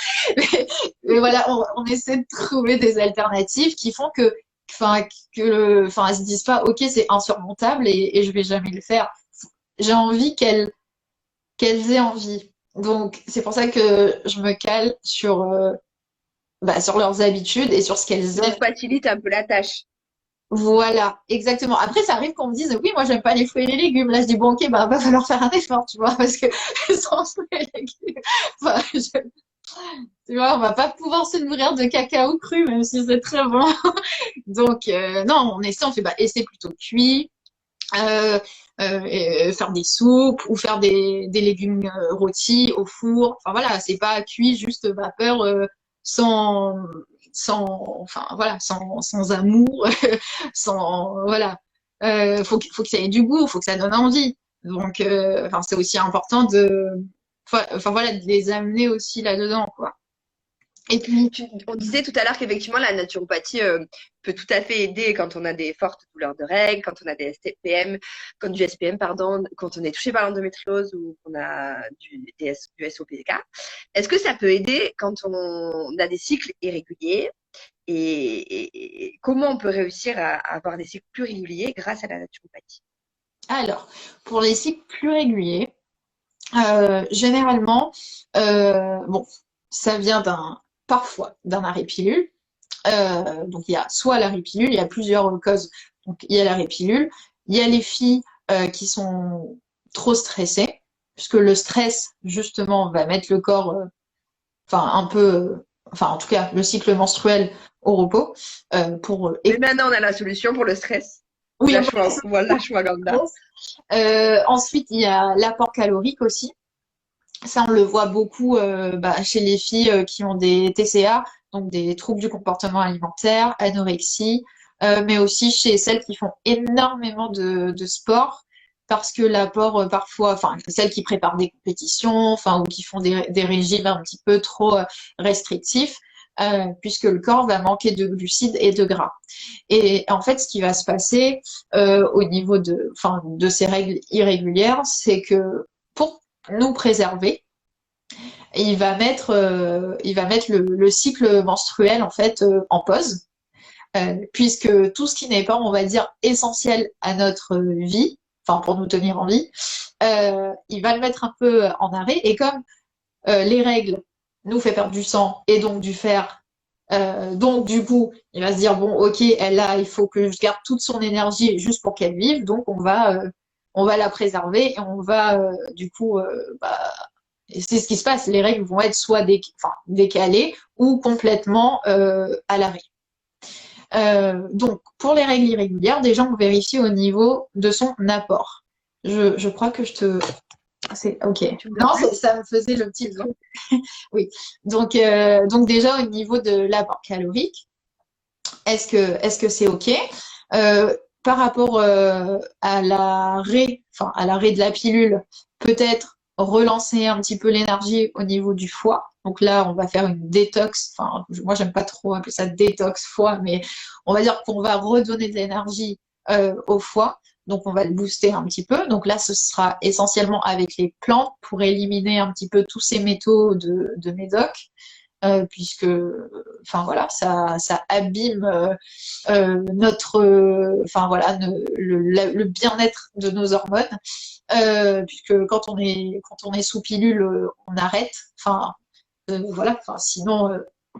Speaker 2: mais voilà on essaie de trouver des alternatives qui font enfin elles se disent pas ok c'est insurmontable et je vais jamais le faire. J'ai envie qu'elles aient envie. Donc c'est pour ça que je me cale sur leurs habitudes et sur ce qu'elles
Speaker 1: Tu
Speaker 2: aiment.
Speaker 1: facilites un peu la tâche.
Speaker 2: Voilà, exactement. Après, ça arrive qu'on me dise, oui, moi, j'aime pas les fruits et les légumes. Là, je dis, bon, ok, bah, va falloir faire un effort, tu vois, parce que sans fruits et légumes, enfin, tu vois, on va pas pouvoir se nourrir de cacao cru, même si c'est très bon. Donc, non, on essaie, on fait, bah, essaie plutôt cuit, faire des soupes ou faire des légumes rôtis au four. Enfin, voilà, c'est pas cuit, juste vapeur, sans, enfin, voilà, sans amour, voilà. Faut que ça ait du goût, faut que ça donne envie. Donc, enfin, c'est aussi important enfin, voilà, de les amener aussi là-dedans, quoi. Et puis,
Speaker 1: On disait tout à l'heure qu'effectivement, la naturopathie peut tout à fait aider quand on a des fortes douleurs de règles, quand on a du SPM, pardon, quand on est touché par l'endométriose ou qu'on a du SOPK. Est-ce que ça peut aider quand on a des cycles irréguliers et comment on peut réussir à avoir des cycles plus réguliers grâce à la naturopathie?
Speaker 2: alors, pour les cycles plus réguliers, généralement, bon, ça vient parfois d'un arrêt pilule. Donc il y a soit l'arrêt pilule, il y a plusieurs causes. Donc il y a l'arrêt pilule, il y a les filles qui sont trop stressées, puisque le stress justement va mettre le corps, enfin un peu, enfin en tout cas le cycle menstruel au repos pour.
Speaker 1: Mais maintenant, on a la solution pour le stress.
Speaker 2: Oui,
Speaker 1: Voilà, ashwagandha.
Speaker 2: ensuite il y a l'apport calorique aussi. Ça, on le voit beaucoup chez les filles qui ont des TCA, donc des troubles du comportement alimentaire, anorexie, mais aussi chez celles qui font énormément de sport, parce que l'apport parfois, enfin celles qui préparent des compétitions, enfin ou qui font des régimes un petit peu trop restrictifs, puisque le corps va manquer de glucides et de gras. Et en fait, ce qui va se passer au niveau de ces règles irrégulières, c'est que pour nous préserver, il va mettre le cycle menstruel en fait en pause, puisque tout ce qui n'est pas, on va dire, essentiel à notre vie, enfin pour nous tenir en vie, il va le mettre un peu en arrêt. Et comme les règles nous fait perdre du sang et donc du fer Donc, du coup, il va se dire, bon, ok, elle a, il faut que je garde toute son énergie juste pour qu'elle vive, donc on va la préserver et on va, du coup, bah, et c'est ce qui se passe. Les règles vont être soit décalées ou complètement à l'arrêt. Donc, pour les règles irrégulières, déjà, on vérifie au niveau de son apport. Je crois que je te... C'est ok.
Speaker 1: Tu me
Speaker 2: Non,
Speaker 1: donnes
Speaker 2: ça me faisait le petit truc. Oui. Donc déjà, au niveau de l'apport calorique, est-ce que c'est OK? Par rapport à l'arrêt de la pilule, peut-être relancer un petit peu l'énergie au niveau du foie. Donc là, on va faire une détox. Enfin, moi, j'aime pas trop appeler ça détox foie, mais on va dire qu'on va redonner de l'énergie au foie. Donc, on va le booster un petit peu. Donc là, ce sera essentiellement avec les plantes pour éliminer un petit peu tous ces métaux de médoc. Puisque, enfin voilà, ça abîme notre, enfin voilà, le bien-être de nos hormones, puisque quand on est sous pilule, on arrête. Enfin voilà, enfin sinon,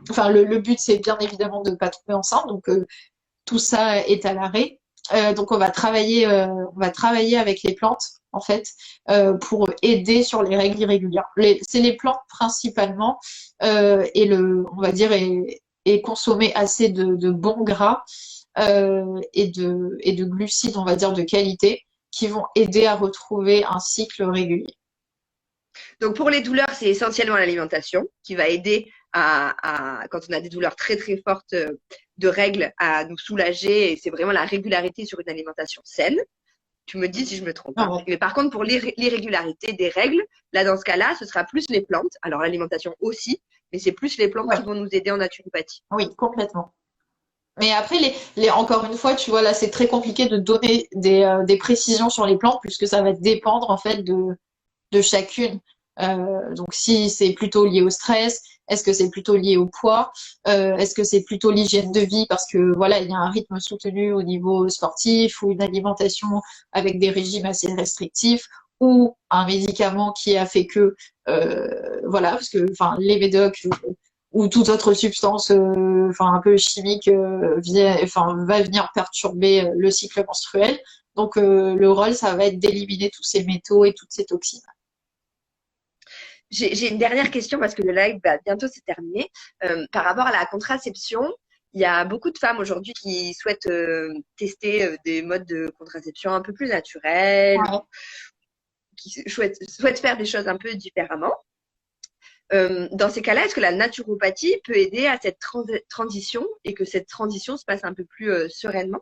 Speaker 2: enfin le but c'est bien évidemment de ne pas tomber enceinte, donc tout ça est à l'arrêt. Donc on va travailler avec les plantes en fait pour aider sur les règles irrégulières. C'est les plantes principalement on va dire et consommer assez de bons gras et de glucides on va dire de qualité qui vont aider à retrouver un cycle régulier.
Speaker 1: Donc pour les douleurs, c'est essentiellement l'alimentation qui va aider quand on a des douleurs très très fortes de règles, à nous soulager. Et c'est vraiment la régularité sur une alimentation saine. Tu me dis si je me trompe.
Speaker 2: Ah ouais.
Speaker 1: Mais par contre, pour l'irrégularité des règles, là dans ce cas-là, ce sera plus les plantes. Alors l'alimentation aussi, mais c'est plus les plantes
Speaker 2: Ouais.
Speaker 1: qui vont nous aider en naturopathie.
Speaker 2: Oui, complètement. Mais après, encore une fois, tu vois, là, c'est très compliqué de donner des précisions sur les plantes puisque ça va dépendre en fait de chacune. Donc si c'est plutôt lié au stress, est-ce que c'est plutôt lié au poids, est-ce que c'est plutôt l'hygiène de vie parce que voilà, il y a un rythme soutenu au niveau sportif ou une alimentation avec des régimes assez restrictifs ou un médicament qui a fait que voilà, parce que enfin les médocs ou toute autre substance enfin un peu chimique va venir perturber le cycle menstruel. Donc le rôle, ça va être d'éliminer tous ces métaux et toutes ces toxines.
Speaker 1: J'ai une dernière question parce que le live va bientôt se terminer. Par rapport à la contraception, il y a beaucoup de femmes aujourd'hui qui souhaitent tester des modes de contraception un peu plus naturels,
Speaker 2: Ouais.
Speaker 1: qui souhaitent faire des choses un peu différemment. Dans ces cas-là, est-ce que la naturopathie peut aider à cette transition et que cette transition se passe un peu plus sereinement?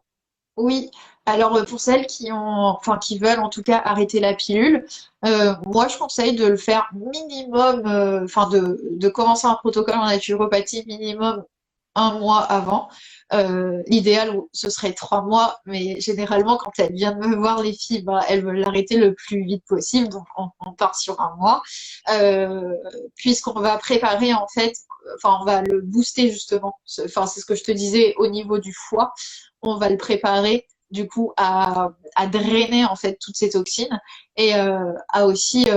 Speaker 2: Oui, alors pour celles qui veulent en tout cas arrêter la pilule, moi je conseille de le faire minimum, de commencer un protocole en naturopathie minimum un mois avant. L'idéal, ce serait 3 mois, mais généralement quand elles viennent me voir les filles, bah, elles veulent l'arrêter le plus vite possible, donc on part sur un mois, euh, puisqu'on va préparer en fait, enfin on va le booster justement. Enfin c'est ce que je te disais au niveau du foie on va le préparer du coup à drainer en fait toutes ces toxines et à aussi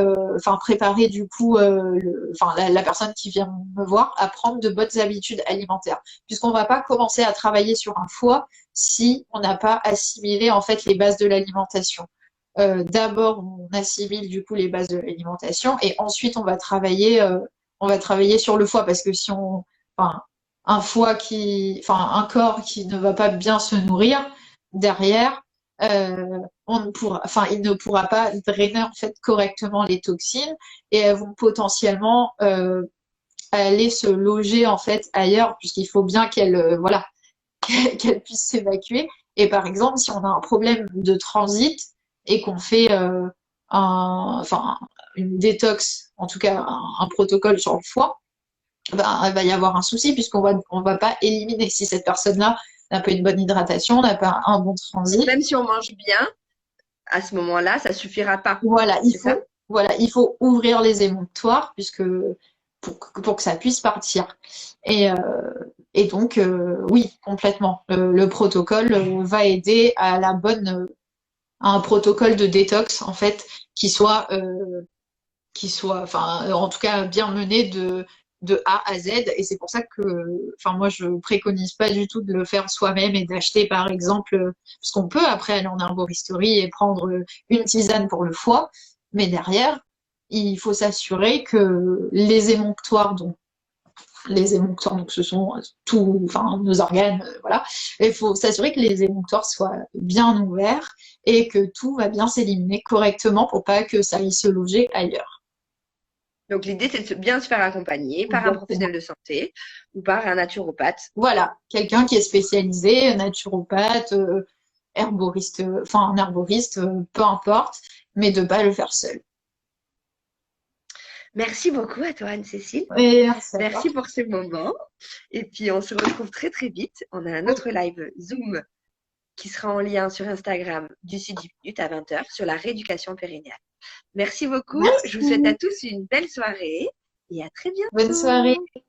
Speaker 2: préparer du coup la personne qui vient me voir à prendre de bonnes habitudes alimentaires puisqu'on va pas commencer à travailler sur un foie si on n'a pas assimilé en fait les bases de l'alimentation. D'abord on assimile du coup les bases de l'alimentation et ensuite on va travailler sur le foie parce que si on enfin un corps qui ne va pas bien se nourrir, derrière, il ne pourra pas drainer en fait correctement les toxines et elles vont potentiellement aller se loger en fait ailleurs puisqu'il faut bien qu'elles puissent s'évacuer. Et par exemple, si on a un problème de transit et qu'on fait une détox, en tout cas un protocole sur le foie, ben, il va y avoir un souci on va pas éliminer si cette personne-là n'a pas une bonne hydratation, n'a pas un bon transit.
Speaker 1: Même si on mange bien, à ce moment-là, ça suffira pas.
Speaker 2: Voilà,
Speaker 1: C'est ça?
Speaker 2: il faut ouvrir les émonctoires pour que ça puisse partir. Et, euh, et donc, oui, complètement. Le protocole va aider à un protocole de détox, en fait, qui soit, en tout cas, bien mené de A à Z. Et c'est pour ça que, enfin, moi, je préconise pas du tout de le faire soi-même et d'acheter, par exemple, parce qu'on peut après aller en herboristerie et prendre une tisane pour le foie, mais derrière, il faut s'assurer que les émonctoires, donc ce sont tous, enfin, nos organes, voilà. Et il faut s'assurer que les émonctoires soient bien ouverts et que tout va bien s'éliminer correctement pour pas que ça aille se loger ailleurs.
Speaker 1: Donc, l'idée, c'est de bien se faire accompagner par un
Speaker 2: Exactement.
Speaker 1: professionnel de santé ou par un naturopathe.
Speaker 2: Voilà, quelqu'un qui est spécialisé, naturopathe, herboriste, enfin un herboriste, peu importe, mais de pas le faire seul.
Speaker 1: Merci beaucoup à toi, Anne-Cécile.
Speaker 2: Et merci à toi.
Speaker 1: Merci pour ce moment. Et puis, on se retrouve très, très vite. On a un
Speaker 2: Oui,
Speaker 1: autre live Zoom qui sera en lien sur Instagram d'ici 10 minutes à 20 heures sur la rééducation périnéale. Merci beaucoup. Je vous souhaite à
Speaker 2: merci.
Speaker 1: tous une belle soirée et à très
Speaker 2: Bonne soirée.
Speaker 1: bientôt.